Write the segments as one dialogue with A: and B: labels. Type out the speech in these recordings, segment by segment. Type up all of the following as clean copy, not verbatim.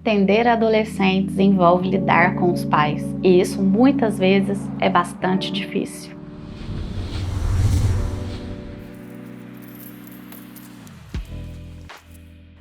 A: Atender adolescentes envolve lidar com os pais, e isso muitas vezes é bastante difícil.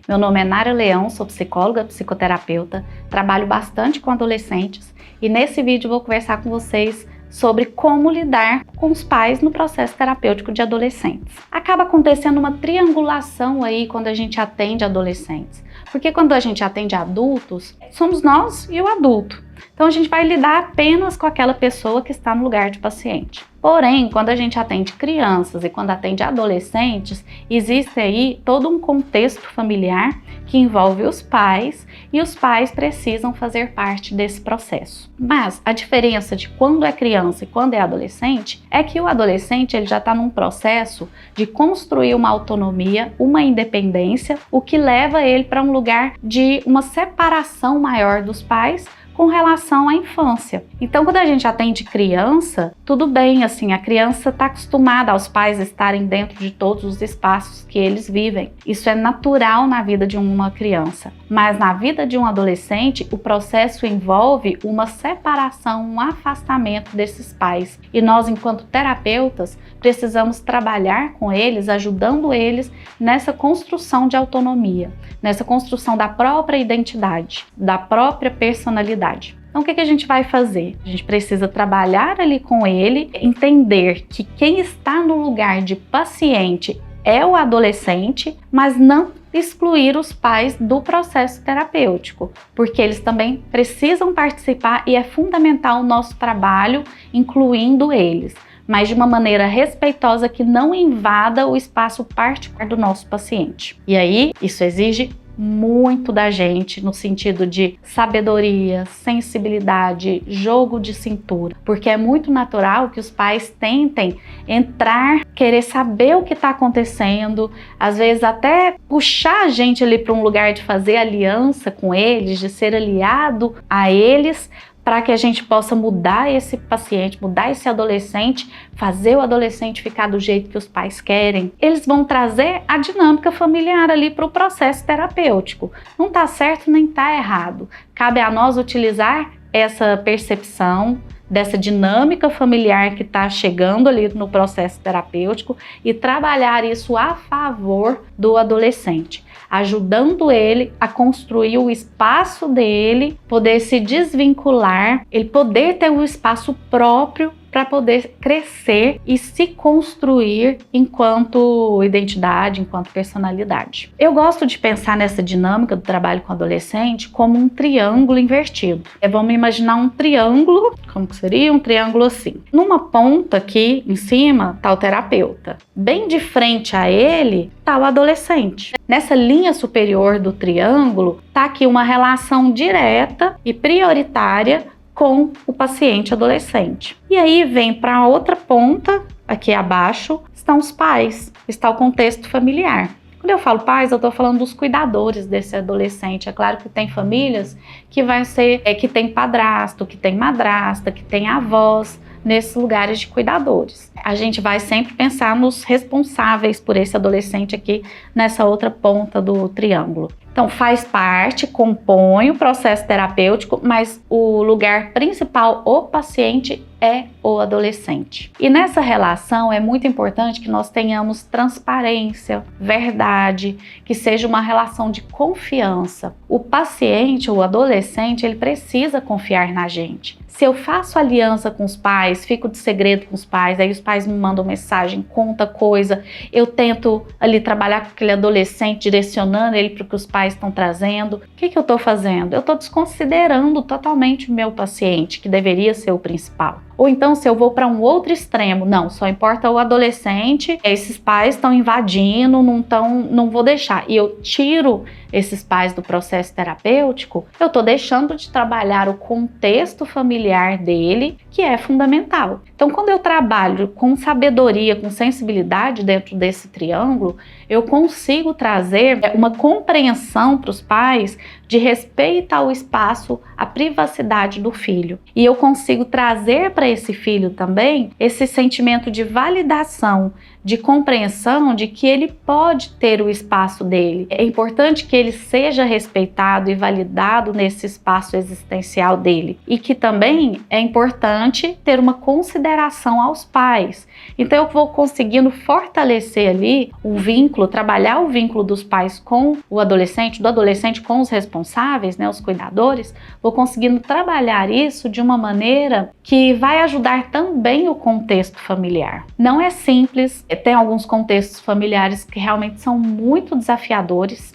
A: Meu nome é Nária Leão, sou psicóloga, psicoterapeuta, trabalho bastante com adolescentes e nesse vídeo vou conversar com vocês sobre como lidar com os pais no processo terapêutico de adolescentes. Acaba acontecendo uma triangulação aí quando a gente atende adolescentes, porque quando a gente atende adultos, somos nós e o adulto. Então a gente vai lidar apenas com aquela pessoa que está no lugar de paciente. Porém, quando a gente atende crianças e quando atende adolescentes, existe aí todo um contexto familiar que envolve os pais e os pais precisam fazer parte desse processo. Mas a diferença de quando é criança e quando é adolescente é que o adolescente ele já está num processo de construir uma autonomia, uma independência, o que leva ele para um lugar de uma separação maior dos pais com relação à infância. Então, quando a gente atende criança, tudo bem, assim, a criança está acostumada aos pais estarem dentro de todos os espaços que eles vivem. Isso é natural na vida de uma criança. Mas na vida de um adolescente, o processo envolve uma separação, um afastamento desses pais. E nós, enquanto terapeutas, precisamos trabalhar com eles, ajudando eles nessa construção de autonomia, nessa construção da própria identidade, da própria personalidade. Então, o que a gente vai fazer? A gente precisa trabalhar ali com ele, entender que quem está no lugar de paciente é o adolescente, mas não excluir os pais do processo terapêutico, porque eles também precisam participar e é fundamental o nosso trabalho incluindo eles, mas de uma maneira respeitosa que não invada o espaço particular do nosso paciente. E aí, isso exige muito da gente no sentido de sabedoria, sensibilidade, jogo de cintura, porque é muito natural que os pais tentem entrar, querer saber o que está acontecendo, às vezes até puxar a gente ali para um lugar de fazer aliança com eles, de ser aliado a eles, para que a gente possa mudar esse paciente, mudar esse adolescente, fazer o adolescente ficar do jeito que os pais querem. Eles vão trazer a dinâmica familiar ali para o processo terapêutico. Não está certo nem está errado. Cabe a nós utilizar essa percepção dessa dinâmica familiar que está chegando ali no processo terapêutico e trabalhar isso a favor do adolescente, ajudando ele a construir o espaço dele, poder se desvincular, ele poder ter um espaço próprio para poder crescer e se construir enquanto identidade, enquanto personalidade. Eu gosto de pensar nessa dinâmica do trabalho com adolescente como um triângulo invertido. Vamos imaginar um triângulo, como que seria? Um triângulo assim. Numa ponta aqui em cima está o terapeuta. Bem de frente a ele está o adolescente. Nessa linha superior do triângulo está aqui uma relação direta e prioritária com o paciente adolescente. E aí vem para a outra ponta, aqui abaixo, estão os pais, está o contexto familiar. Quando eu falo pais, eu estou falando dos cuidadores desse adolescente. É claro que tem famílias que vai ser, que tem padrasto, que tem madrasta, que tem avós, nesses lugares de cuidadores. A gente vai sempre pensar nos responsáveis por esse adolescente aqui nessa outra ponta do triângulo. Então faz parte, compõe o processo terapêutico, mas o lugar principal, o paciente, é o adolescente. E nessa relação é muito importante que nós tenhamos transparência, verdade, que seja uma relação de confiança. O paciente, o adolescente, ele precisa confiar na gente. Se eu faço aliança com os pais, fico de segredo com os pais, aí os pais me mandam mensagem, conta coisa, eu tento ali trabalhar com aquele adolescente, direcionando ele para o que os pais estão trazendo. O que eu estou fazendo? Eu estou desconsiderando totalmente o meu paciente, que deveria ser o principal. Ou então, se eu vou para um outro extremo, não, só importa o adolescente, esses pais estão invadindo, não vou deixar. E eu tiro esses pais do processo terapêutico, eu estou deixando de trabalhar o contexto familiar dele, que é fundamental. Então, quando eu trabalho com sabedoria, com sensibilidade dentro desse triângulo, eu consigo trazer uma compreensão para os pais de respeito ao espaço, à privacidade do filho. E eu consigo trazer para esse filho também esse sentimento de validação, de compreensão de que ele pode ter o espaço dele. É importante que ele seja respeitado e validado nesse espaço existencial dele. E que também é importante ter uma consideração aos pais. Então eu vou conseguindo fortalecer ali o vínculo, trabalhar o vínculo dos pais com o adolescente, do adolescente com os responsáveis, né, os cuidadores, vou conseguindo trabalhar isso de uma maneira que vai ajudar também o contexto familiar. Não é simples, tem alguns contextos familiares que realmente são muito desafiadores.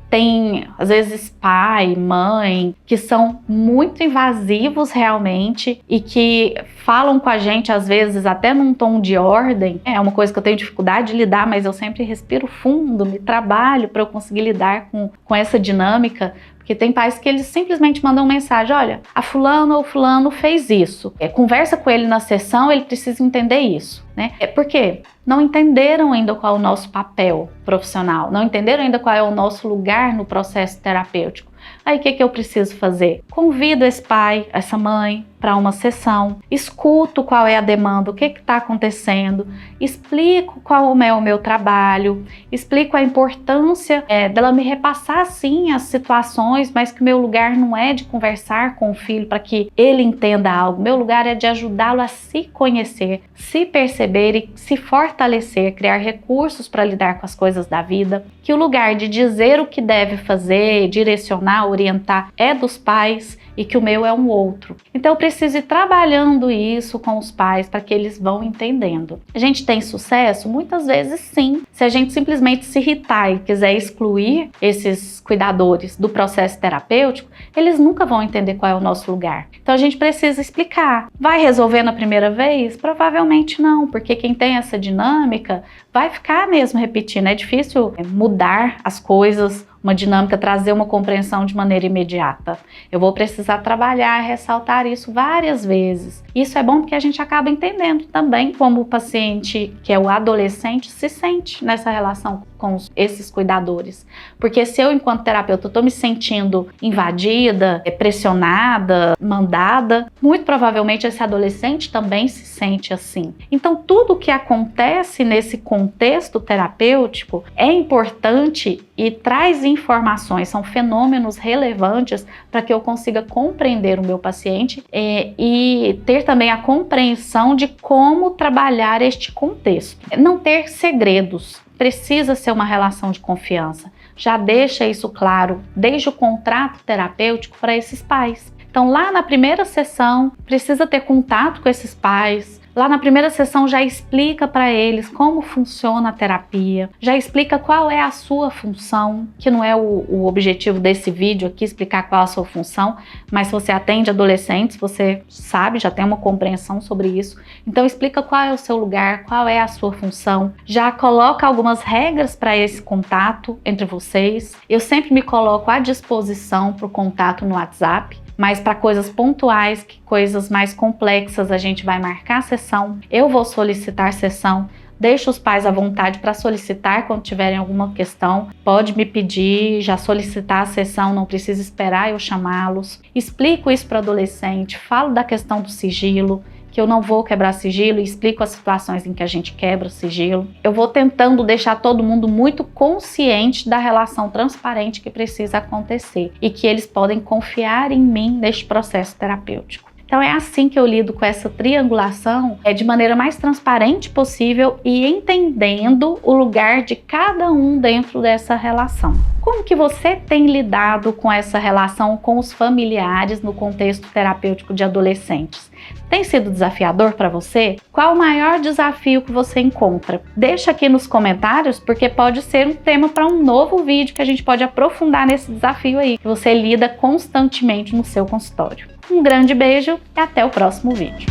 A: Tem, às vezes, pai, mãe, que são muito invasivos realmente e que falam com a gente, às vezes, até num tom de ordem. É uma coisa que eu tenho dificuldade de lidar, mas eu sempre respiro fundo, me trabalho para eu conseguir lidar com essa dinâmica. Porque tem pais que eles simplesmente mandam mensagem: olha, a fulana ou fulano fez isso. Conversa com ele na sessão, ele precisa entender isso, né? Por quê? Não entenderam ainda qual é o nosso papel profissional, não entenderam ainda qual é o nosso lugar no processo terapêutico. Aí o que eu preciso fazer? Convido esse pai, essa mãe para uma sessão, escuto qual é a demanda, o que está acontecendo, explico qual é o meu trabalho, explico a importância dela me repassar sim as situações, mas que meu lugar não é de conversar com o filho para que ele entenda algo, meu lugar é de ajudá-lo a se conhecer, se perceber e se fortalecer, criar recursos para lidar com as coisas da vida, que o lugar de dizer o que deve fazer, direcionar, orientar é dos pais e que o meu é um outro. Então eu preciso ir trabalhando isso com os pais para que eles vão entendendo. A gente tem sucesso? Muitas vezes sim. Se a gente simplesmente se irritar e quiser excluir esses cuidadores do processo terapêutico, eles nunca vão entender qual é o nosso lugar. Então a gente precisa explicar. Vai resolver na primeira vez? Provavelmente não, porque quem tem essa dinâmica vai ficar mesmo repetindo. É difícil mudar as coisas, uma dinâmica, trazer uma compreensão de maneira imediata. Eu vou precisar trabalhar, ressaltar isso várias vezes. Isso é bom porque a gente acaba entendendo também como o paciente, que é o adolescente, se sente nessa relação com esses cuidadores. Porque se eu, enquanto terapeuta, estou me sentindo invadida, pressionada, mandada, muito provavelmente esse adolescente também se sente assim. Então, tudo que acontece nesse contexto terapêutico é importante e traz informações, são fenômenos relevantes para que eu consiga compreender o meu paciente e ter também a compreensão de como trabalhar este contexto. Não ter segredos. Precisa ser uma relação de confiança. Já deixa isso claro desde o contrato terapêutico para esses pais. Então, lá na primeira sessão, precisa ter contato com esses pais. Lá na primeira sessão já explica para eles como funciona a terapia, já explica qual é a sua função, que não é o objetivo desse vídeo aqui, explicar qual é a sua função, mas se você atende adolescentes, você sabe, já tem uma compreensão sobre isso. Então explica qual é o seu lugar, qual é a sua função, já coloca algumas regras para esse contato entre vocês. Eu sempre me coloco à disposição para o contato no WhatsApp, mas para coisas pontuais, coisas mais complexas, a gente vai marcar sessão. Eu vou solicitar sessão. Deixa os pais à vontade para solicitar quando tiverem alguma questão. Pode me pedir, já solicitar a sessão, não precisa esperar eu chamá-los. Explico isso para o adolescente, falo da questão do sigilo, que eu não vou quebrar sigilo, e explico as situações em que a gente quebra o sigilo. Eu vou tentando deixar todo mundo muito consciente da relação transparente que precisa acontecer e que eles podem confiar em mim neste processo terapêutico. Então é assim que eu lido com essa triangulação, de maneira mais transparente possível e entendendo o lugar de cada um dentro dessa relação. Como que você tem lidado com essa relação com os familiares no contexto terapêutico de adolescentes? Tem sido desafiador para você? Qual o maior desafio que você encontra? Deixa aqui nos comentários, porque pode ser um tema para um novo vídeo que a gente pode aprofundar nesse desafio aí, que você lida constantemente no seu consultório. Um grande beijo e até o próximo vídeo.